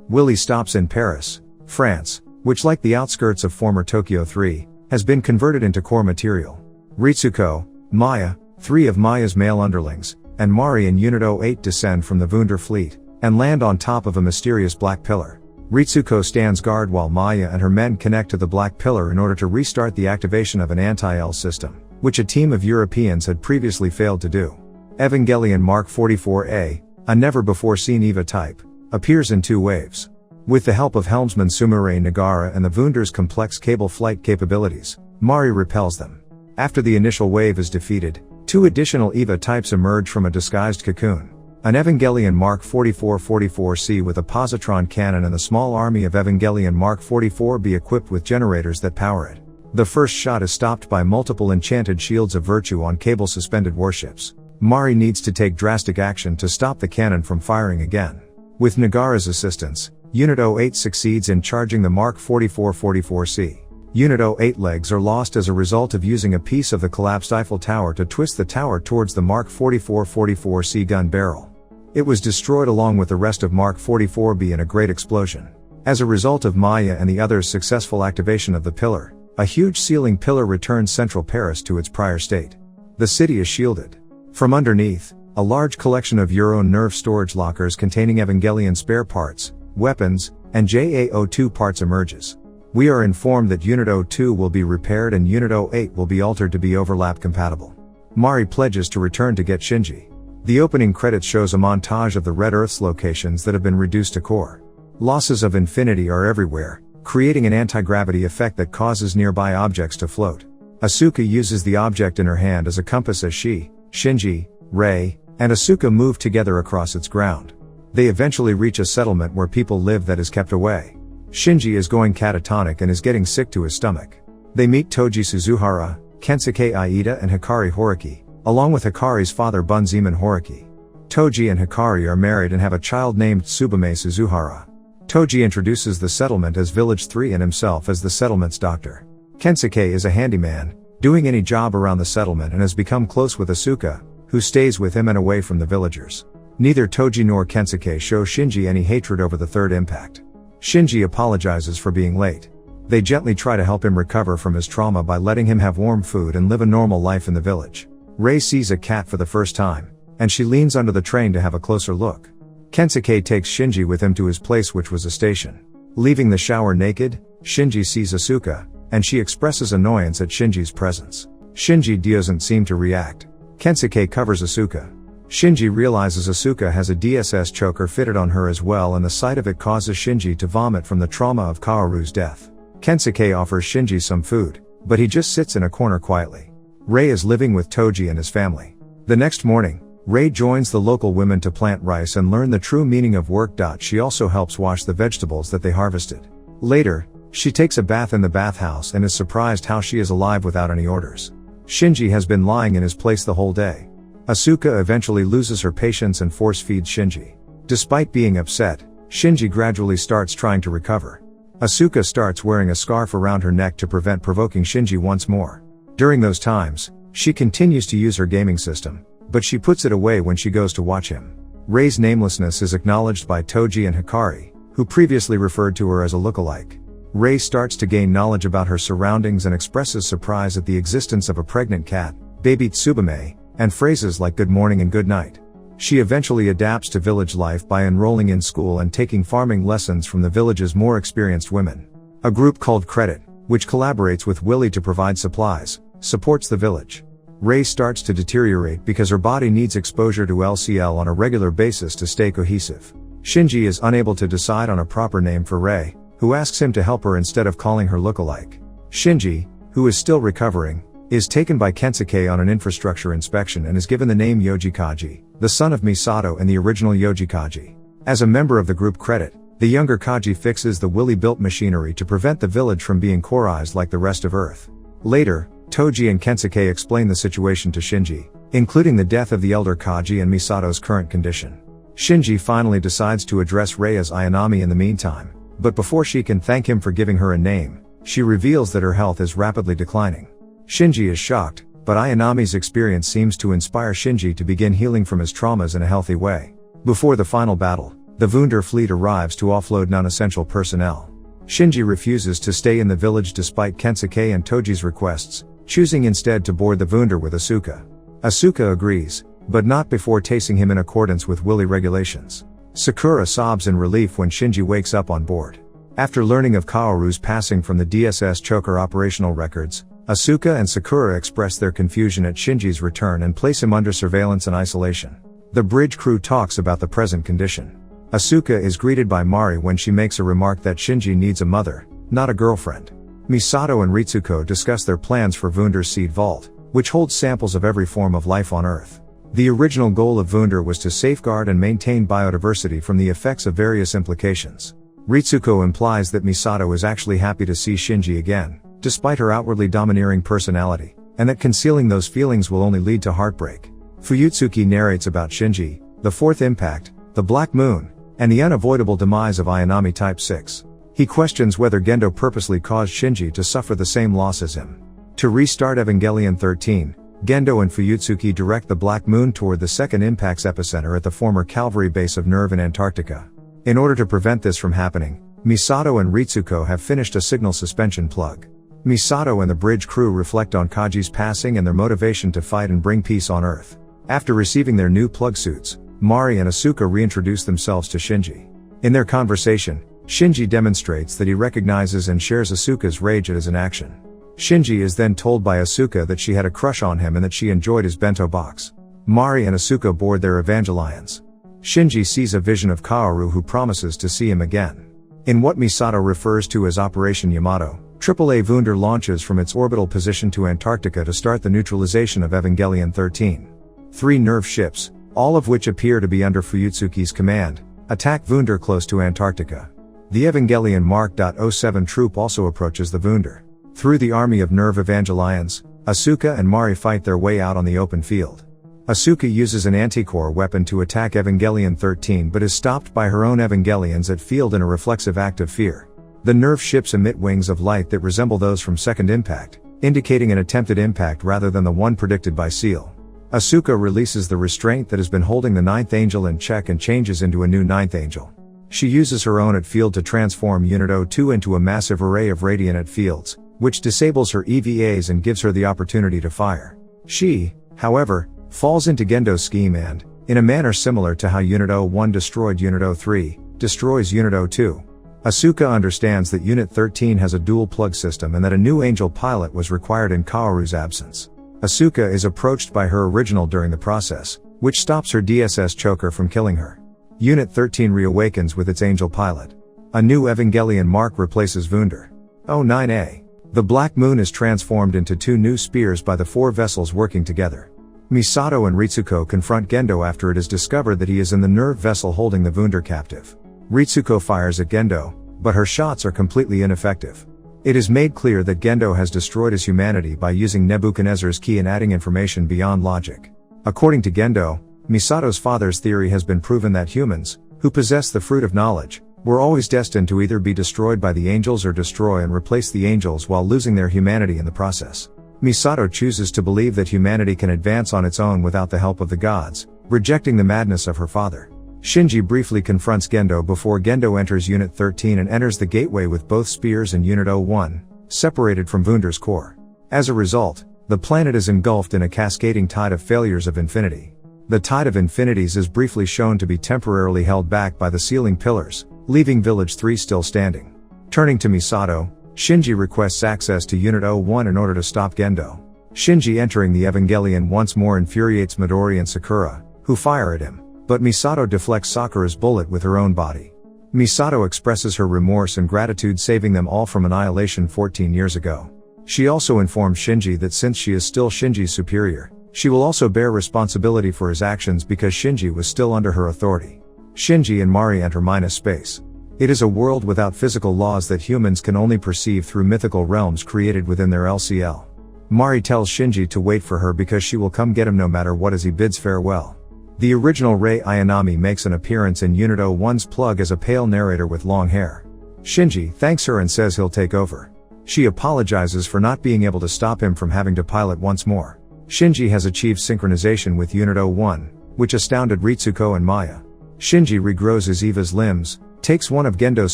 Willie stops in Paris, France, which, like the outskirts of former Tokyo 3, has been converted into core material. Ritsuko, Maya, 3 of Maya's male underlings, and Mari and Unit 08 descend from the Wunder fleet, and land on top of a mysterious black pillar. Ritsuko stands guard while Maya and her men connect to the black pillar in order to restart the activation of an anti-L system, which a team of Europeans had previously failed to do. Evangelion Mark 44A, a never-before-seen EVA type, appears in 2 waves. With the help of helmsman Sumire Nagara and the Wunder's complex cable flight capabilities, Mari repels them. After the initial wave is defeated, 2 additional EVA types emerge from a disguised cocoon. An Evangelion Mark 44-44C with a positron cannon and the small army of Evangelion Mark 44B equipped with generators that power it. The first shot is stopped by multiple enchanted shields of virtue on cable-suspended warships. Mari needs to take drastic action to stop the cannon from firing again. With Nagara's assistance, Unit 08 succeeds in charging the Mark 44-44C. Unit 08 legs are lost as a result of using a piece of the collapsed Eiffel Tower to twist the tower towards the Mark 44-44C gun barrel. It was destroyed along with the rest of Mark 44B in a great explosion. As a result of Maya and the others' successful activation of the pillar, a huge ceiling pillar returns central Paris to its prior state. The city is shielded. From underneath, a large collection of Euro nerve storage lockers containing Evangelion spare parts, weapons, and JA-02 parts emerges. We are informed that Unit 02 will be repaired and Unit 08 will be altered to be overlap compatible. Mari pledges to return to get Shinji. The opening credits shows a montage of the Red Earth's locations that have been reduced to core. Losses of infinity are everywhere, creating an anti-gravity effect that causes nearby objects to float. Asuka uses the object in her hand as a compass as she, Shinji, Rei, and Asuka move together across its ground. They eventually reach a settlement where people live that is kept away. Shinji is going catatonic and is getting sick to his stomach. They meet Toji Suzuhara, Kensuke Aida and Hikari Horiki, along with Hikari's father Bunzeman Horiki. Toji and Hikari are married and have a child named Tsubame Suzuhara. Toji introduces the settlement as Village 3 and himself as the settlement's doctor. Kensuke is a handyman, doing any job around the settlement and has become close with Asuka, who stays with him and away from the villagers. Neither Toji nor Kensuke show Shinji any hatred over the third impact. Shinji apologizes for being late. They gently try to help him recover from his trauma by letting him have warm food and live a normal life in the village. Rei sees a cat for the first time, and she leans under the train to have a closer look. Kensuke takes Shinji with him to his place, which was a station. Leaving the shower naked, Shinji sees Asuka, and she expresses annoyance at Shinji's presence. Shinji doesn't seem to react. Kensuke covers Asuka. Shinji realizes Asuka has a DSS choker fitted on her as well, and the sight of it causes Shinji to vomit from the trauma of Kaoru's death. Kensuke offers Shinji some food, but he just sits in a corner quietly. Rei is living with Toji and his family. The next morning, Rei joins the local women to plant rice and learn the true meaning of work. She also helps wash the vegetables that they harvested. Later, she takes a bath in the bathhouse and is surprised how she is alive without any orders. Shinji has been lying in his place the whole day. Asuka eventually loses her patience and force-feeds Shinji. Despite being upset, Shinji gradually starts trying to recover. Asuka starts wearing a scarf around her neck to prevent provoking Shinji once more. During those times, she continues to use her gaming system, but she puts it away when she goes to watch him. Rei's namelessness is acknowledged by Toji and Hikari, who previously referred to her as a lookalike. Rei starts to gain knowledge about her surroundings and expresses surprise at the existence of a pregnant cat, baby Tsubame, and phrases like good morning and good night. She eventually adapts to village life by enrolling in school and taking farming lessons from the village's more experienced women. A group called Credit, which collaborates with Willie to provide supplies, supports the village. Rei starts to deteriorate because her body needs exposure to LCL on a regular basis to stay cohesive. Shinji is unable to decide on a proper name for Rei, who asks him to help her instead of calling her lookalike. Shinji, who is still recovering, is taken by Kensuke on an infrastructure inspection and is given the name Yoji-Kaji, the son of Misato and the original Yoji-Kaji. As a member of the group Credit, the younger Kaji fixes the Willie-built machinery to prevent the village from being coreized like the rest of Earth. Later, Toji and Kensuke explain the situation to Shinji, including the death of the elder Kaji and Misato's current condition. Shinji finally decides to address Rei as Ayanami in the meantime, but before she can thank him for giving her a name, she reveals that her health is rapidly declining. Shinji is shocked, but Ayanami's experience seems to inspire Shinji to begin healing from his traumas in a healthy way. Before the final battle, The Wunder fleet arrives to offload non-essential personnel. Shinji refuses to stay in the village despite Kensuke and Toji's requests, choosing instead to board the Wunder with Asuka. Asuka agrees, but not before tasing him in accordance with Willy regulations. Sakura sobs in relief when Shinji wakes up on board. After learning of Kaoru's passing from the DSS Choker operational records, Asuka and Sakura express their confusion at Shinji's return and place him under surveillance and isolation. The bridge crew talks about the present condition. Asuka is greeted by Mari when she makes a remark that Shinji needs a mother, not a girlfriend. Misato and Ritsuko discuss their plans for Wunder's seed vault, which holds samples of every form of life on Earth. The original goal of Wunder was to safeguard and maintain biodiversity from the effects of various implications. Ritsuko implies that Misato is actually happy to see Shinji again, despite her outwardly domineering personality, and that concealing those feelings will only lead to heartbreak. Fuyutsuki narrates about Shinji, the fourth impact, the Black Moon, and the unavoidable demise of Ayanami Type 6. He questions whether Gendo purposely caused Shinji to suffer the same loss as him. To restart Evangelion 13, Gendo and Fuyutsuki direct the Black Moon toward the second impact's epicenter at the former cavalry base of Nerve in Antarctica. In order to prevent this from happening, Misato and Ritsuko have finished a signal suspension plug. Misato and the bridge crew reflect on Kaji's passing and their motivation to fight and bring peace on Earth. After receiving their new plug suits, Mari and Asuka reintroduce themselves to Shinji. In their conversation, Shinji demonstrates that he recognizes and shares Asuka's rage at his inaction. Shinji is then told by Asuka that she had a crush on him and that she enjoyed his bento box. Mari and Asuka board their Evangelions. Shinji sees a vision of Kaoru who promises to see him again. In what Misato refers to as Operation Yamato, AAA Wunder launches from its orbital position to Antarctica to start the neutralization of Evangelion 13. 3 Nerve ships, all of which appear to be under Fuyutsuki's command, attack Wunder close to Antarctica. The Evangelion Mark .07 troop also approaches the Wunder. Through the army of Nerve Evangelions, Asuka and Mari fight their way out on the open field. Asuka uses an anti-core weapon to attack Evangelion 13 but is stopped by her own Evangelions at field in a reflexive act of fear. The Nerve ships emit wings of light that resemble those from Second Impact, indicating an attempted impact rather than the one predicted by Seal. Asuka releases the restraint that has been holding the Ninth Angel in check and changes into a new Ninth Angel. She uses her own at field to transform Unit 02 into a massive array of Radiant at fields, which disables her EVAs and gives her the opportunity to fire. She, however, falls into Gendo's scheme and, in a manner similar to how Unit 01 destroyed Unit 03, destroys Unit 02. Asuka understands that Unit 13 has a dual plug system and that a new Angel pilot was required in Kaoru's absence. Asuka is approached by her original during the process, which stops her DSS choker from killing her. Unit 13 reawakens with its Angel pilot. A new Evangelion Mark replaces Wunder. 09A. The Black Moon is transformed into 2 new spears by the 4 vessels working together. Misato and Ritsuko confront Gendo after it is discovered that he is in the Nerve vessel holding the Wunder captive. Ritsuko fires at Gendo, but her shots are completely ineffective. It is made clear that Gendo has destroyed his humanity by using Nebuchadnezzar's key and adding information beyond logic. According to Gendo, Misato's father's theory has been proven that humans, who possess the fruit of knowledge, were always destined to either be destroyed by the angels or destroy and replace the angels while losing their humanity in the process. Misato chooses to believe that humanity can advance on its own without the help of the gods, rejecting the madness of her father. Shinji briefly confronts Gendo before Gendo enters Unit 13 and enters the gateway with both spears and Unit 01, separated from Wunder's core. As a result, the planet is engulfed in a cascading tide of failures of infinity. The tide of infinities is briefly shown to be temporarily held back by the sealing pillars, leaving Village 3 still standing. Turning to Misato, Shinji requests access to Unit 01 in order to stop Gendo. Shinji entering the Evangelion once more infuriates Midori and Sakura, who fire at him, but Misato deflects Sakura's bullet with her own body. Misato expresses her remorse and gratitude, saving them all from annihilation 14 years ago. She also informs Shinji that since she is still Shinji's superior, she will also bear responsibility for his actions because Shinji was still under her authority. Shinji and Mari enter Minus Space. It is a world without physical laws that humans can only perceive through mythical realms created within their LCL. Mari tells Shinji to wait for her because she will come get him no matter what as he bids farewell. The original Rei Ayanami makes an appearance in Unit 01's plug as a pale narrator with long hair. Shinji thanks her and says he'll take over. She apologizes for not being able to stop him from having to pilot once more. Shinji has achieved synchronization with Unit 01, which astounded Ritsuko and Maya. Shinji regrows his Eva's limbs, takes one of Gendo's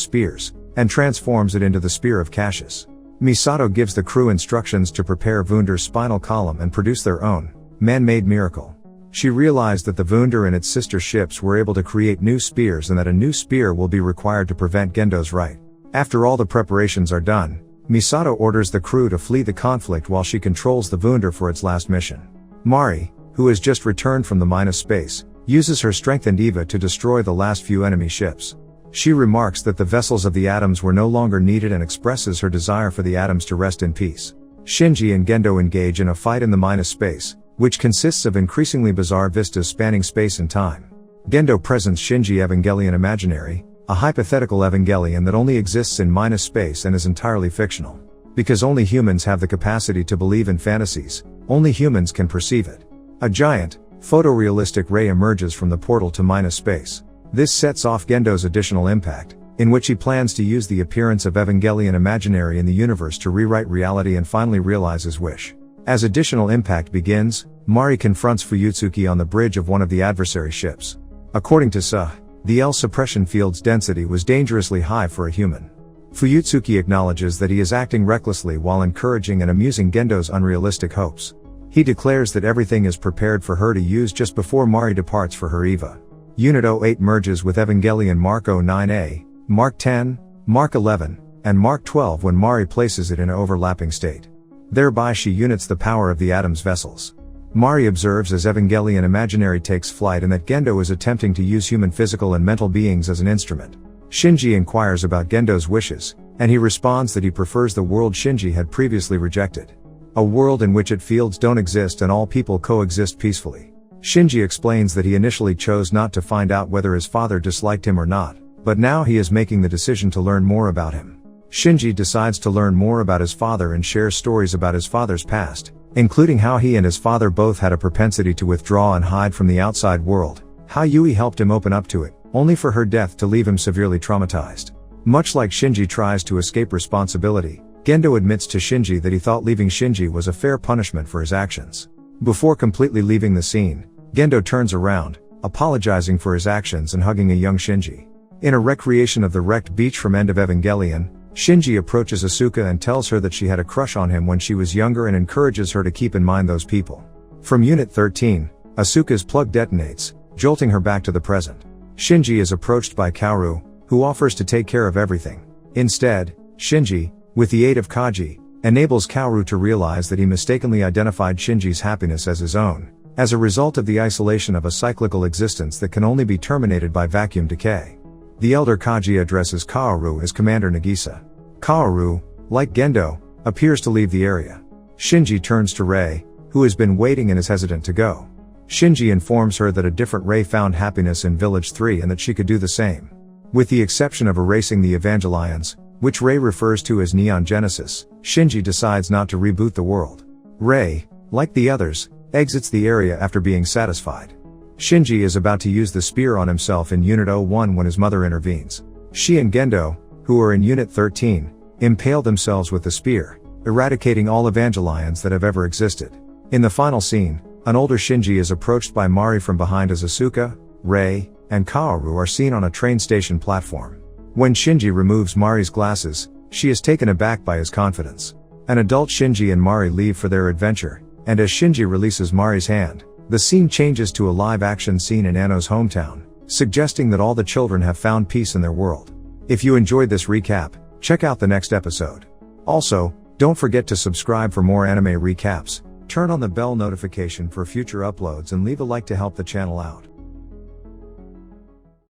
spears, and transforms it into the Spear of Cassius. Misato gives the crew instructions to prepare Wunder's spinal column and produce their own, man-made miracle. She realized that the Wunder and its sister ships were able to create new spears and that a new spear will be required to prevent Gendo's right. After all the preparations are done, Misato orders the crew to flee the conflict while she controls the Wunder for its last mission. Mari, who has just returned from the mine of space, uses her strengthened Eva to destroy the last few enemy ships. She remarks that the vessels of the atoms were no longer needed and expresses her desire for the atoms to rest in peace. Shinji and Gendo engage in a fight in the mine of space, which consists of increasingly bizarre vistas spanning space and time. Gendo presents Shinji Evangelion Imaginary, a hypothetical Evangelion that only exists in minus space and is entirely fictional. Because only humans have the capacity to believe in fantasies, only humans can perceive it. A giant, photorealistic ray emerges from the portal to minus space. This sets off Gendo's additional impact, in which he plans to use the appearance of Evangelion Imaginary in the universe to rewrite reality and finally realize his wish. As additional impact begins, Mari confronts Fuyutsuki on the bridge of one of the adversary ships. According to Suh, the L suppression field's density was dangerously high for a human. Fuyutsuki acknowledges that he is acting recklessly while encouraging and amusing Gendo's unrealistic hopes. He declares that everything is prepared for her to use just before Mari departs for her Eva. Unit 08 merges with Evangelion Mark 09A, Mark 10, Mark 11, and Mark 12 when Mari places it in an overlapping state. Thereby she units the power of the Atom's vessels. Mari observes as Evangelion Imaginary takes flight and that Gendo is attempting to use human physical and mental beings as an instrument. Shinji inquires about Gendo's wishes, and he responds that he prefers the world Shinji had previously rejected. A world in which its fields don't exist and all people coexist peacefully. Shinji explains that he initially chose not to find out whether his father disliked him or not, but now he is making the decision to learn more about him. Shinji decides to learn more about his father and shares stories about his father's past, including how he and his father both had a propensity to withdraw and hide from the outside world, how Yui helped him open up to it, only for her death to leave him severely traumatized. Much like Shinji tries to escape responsibility, Gendo admits to Shinji that he thought leaving Shinji was a fair punishment for his actions. Before completely leaving the scene, Gendo turns around, apologizing for his actions and hugging a young Shinji. In a recreation of the wrecked beach from End of Evangelion, Shinji approaches Asuka and tells her that she had a crush on him when she was younger and encourages her to keep in mind those people. From Unit 13, Asuka's plug detonates, jolting her back to the present. Shinji is approached by Kaoru, who offers to take care of everything. Instead, Shinji, with the aid of Kaji, enables Kaoru to realize that he mistakenly identified Shinji's happiness as his own, as a result of the isolation of a cyclical existence that can only be terminated by vacuum decay. The elder Kaji addresses Kaoru as Commander Nagisa. Kaoru, like Gendo, appears to leave the area. Shinji turns to Rei, who has been waiting and is hesitant to go. Shinji informs her that a different Rei found happiness in Village 3 and that she could do the same. With the exception of erasing the Evangelions, which Rei refers to as Neon Genesis, Shinji decides not to reboot the world. Rei, like the others, exits the area after being satisfied. Shinji is about to use the spear on himself in Unit 01 when his mother intervenes. She and Gendo, who are in Unit 13, impale themselves with the spear, eradicating all Evangelions that have ever existed. In the final scene, an older Shinji is approached by Mari from behind as Asuka, Rei, and Kaoru are seen on a train station platform. When Shinji removes Mari's glasses, she is taken aback by his confidence. An adult Shinji and Mari leave for their adventure, and as Shinji releases Mari's hand, the scene changes to a live-action scene in Anno's hometown, suggesting that all the children have found peace in their world. If you enjoyed this recap, check out the next episode. Also, don't forget to subscribe for more anime recaps, turn on the bell notification for future uploads and leave a like to help the channel out.